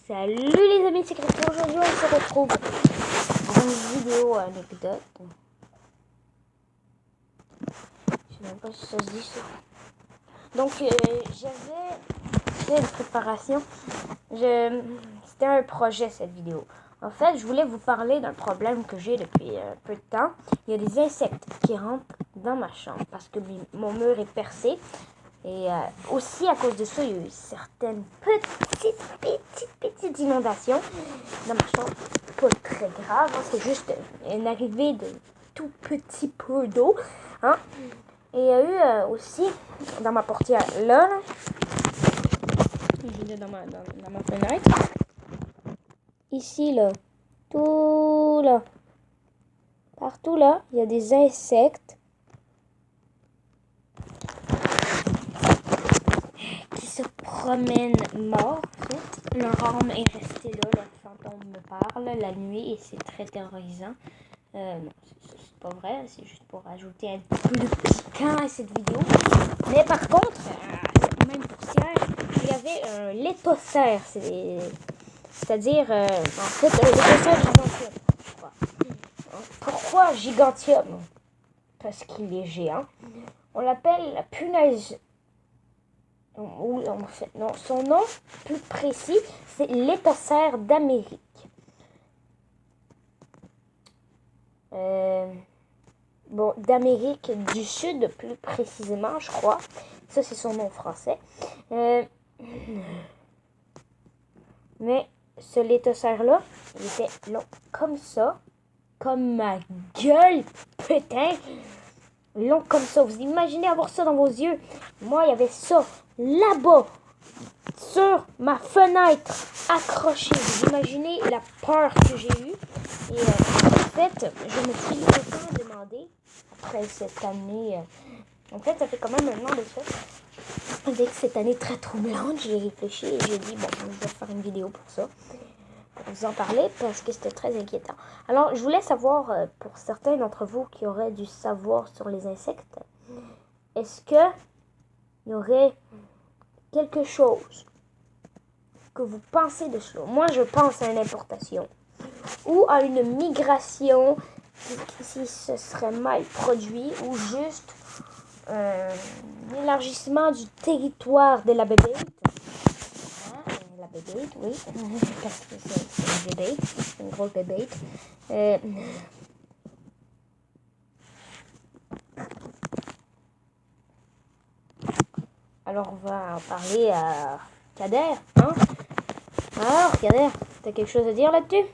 Salut les amis, c'est Christian. Aujourd'hui on se retrouve pour une vidéo anecdote. Je sais même pas si ça se dit ça. Donc j'avais fait une préparation. C'était un projet cette vidéo. En fait, je voulais vous parler d'un problème que j'ai depuis peu de temps. Il y a des insectes qui rentrent dans ma chambre parce que mon mur est percé. Et aussi à cause de ça, il y a eu certaines petites inondations dans ma chambre. Pas très grave, hein, c'est juste une arrivée de tout petit peu d'eau. Hein. Et il y a eu aussi dans ma portière là, dans ma fenêtre, ici là, tout là, partout là, il y a des insectes se promènent morts, en fait. Leur âme est restée là, leur fantôme me parle la nuit et c'est très terrorisant. Non, c'est pas vrai, c'est juste pour ajouter un peu de piquant à cette vidéo. Mais par contre, cette même portière, il y avait un létocère, c'est-à-dire, en fait, un létocère gigantium, je crois. Pourquoi gigantium? Parce qu'il est géant. On l'appelle la punaise. Non, son nom plus précis, c'est l'étocère d'Amérique. Bon, d'Amérique du Sud, plus précisément, je crois. Ça, c'est son nom français. Mais ce létocère-là, il était long comme ça, comme ma gueule, putain. Long comme ça. Vous imaginez avoir ça dans vos yeux? Moi, il y avait ça là-bas, sur ma fenêtre, accroché. Vous imaginez la peur que j'ai eue. Et en fait, je me suis tout le temps demandé, après cette année, en fait, ça fait quand même un an de ça, avec cette année très troublante, j'ai réfléchi et j'ai dit, bon, je vais faire une vidéo pour ça, pour vous en parler, parce que c'était très inquiétant. Alors, je voulais savoir, pour certains d'entre vous qui auraient du savoir sur les insectes, est-ce que il y aurait quelque chose que vous pensez de cela? Moi, je pense à une importation ou à une migration si ce serait mal produit ou juste l'élargissement du territoire de la bébête. La bébête, oui, parce que c'est une bébête, c'est une grosse bébête. Alors, on va en parler à Kader, hein? Alors, Kader, t'as quelque chose à dire là-dessus?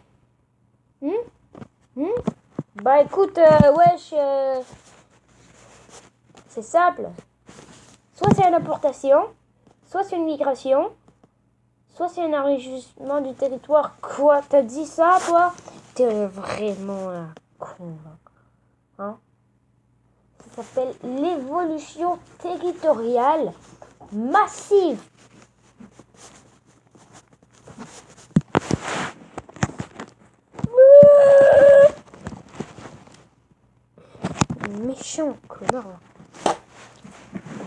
Bah écoute, wesh, c'est simple. Soit c'est une importation, soit c'est une migration, soit c'est un enrichissement du territoire. Quoi? T'as dit ça, toi? T'es vraiment un con, hein? Ça s'appelle l'évolution territoriale massive. Méchant connard.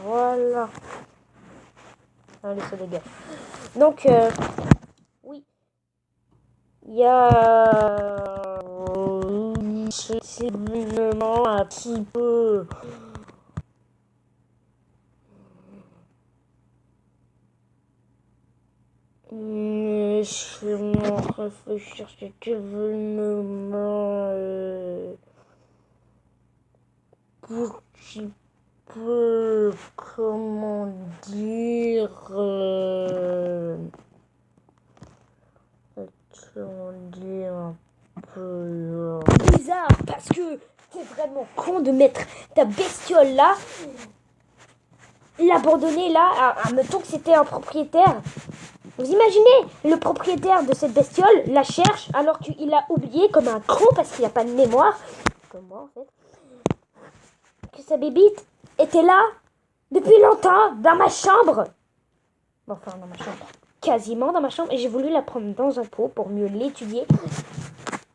Voilà. Allez, ça dégage. Donc, oui. Il y a sensiblement un petit peu. Laisse-moi réfléchir, cet événement petit peu, comment dire, un peu bizarre, parce que t'es vraiment con de mettre ta bestiole là, l'abandonner là, admettons que c'était un propriétaire. Vous imaginez, le propriétaire de cette bestiole la cherche alors qu'il a oublié comme un con parce qu'il n'a pas de mémoire, comme moi en fait, que sa bébite était là depuis longtemps dans ma chambre. Enfin, dans ma chambre. Quasiment dans ma chambre. Et j'ai voulu la prendre dans un pot pour mieux l'étudier.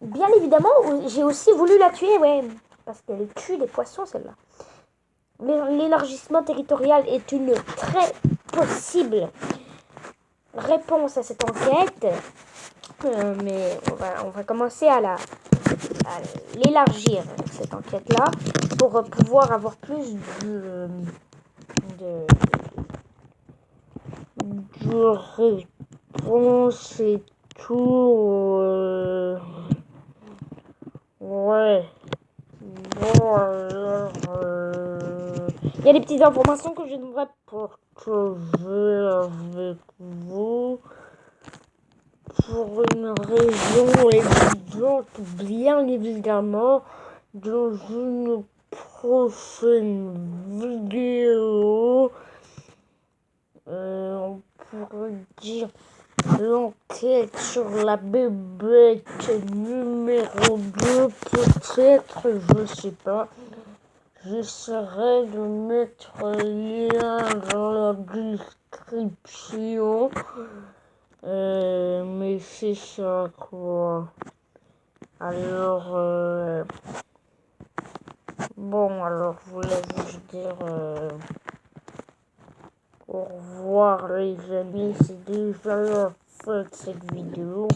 Bien évidemment, j'ai aussi voulu la tuer, ouais. Parce qu'elle tue des poissons, celle-là. L'élargissement territorial est une très possible réponse à cette enquête. Mais on va commencer à l'élargir, cette enquête-là, pour pouvoir avoir plus de réponses et tout. Ouais. Bon, alors, il y a des petites informations que je devrais partager avec vous pour une raison évidente, bien évidemment, dans une prochaine vidéo. On pourrait dire l'enquête sur la bébête numéro 2, peut-être, je sais pas. J'essaierai de mettre un lien dans la description. Mais c'est ça, quoi. Alors, bon, alors, je voulais juste dire au revoir, les amis. C'est déjà la fin de cette vidéo.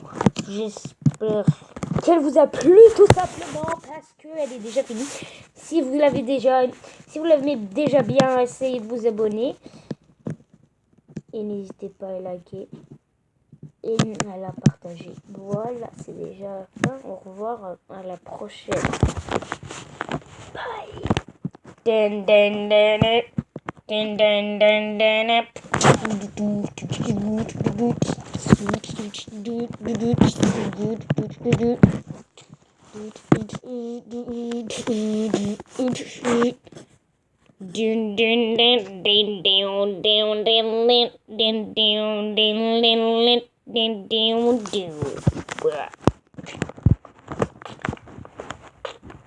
J'espère qu'elle vous a plu, tout simplement, parce qu'elle est déjà finie. Si vous l'avez déjà bien, essayez de vous abonner. Et n'hésitez pas à liker. Et à la partager. Voilà, c'est déjà la fin. Au revoir, à la prochaine. Bye.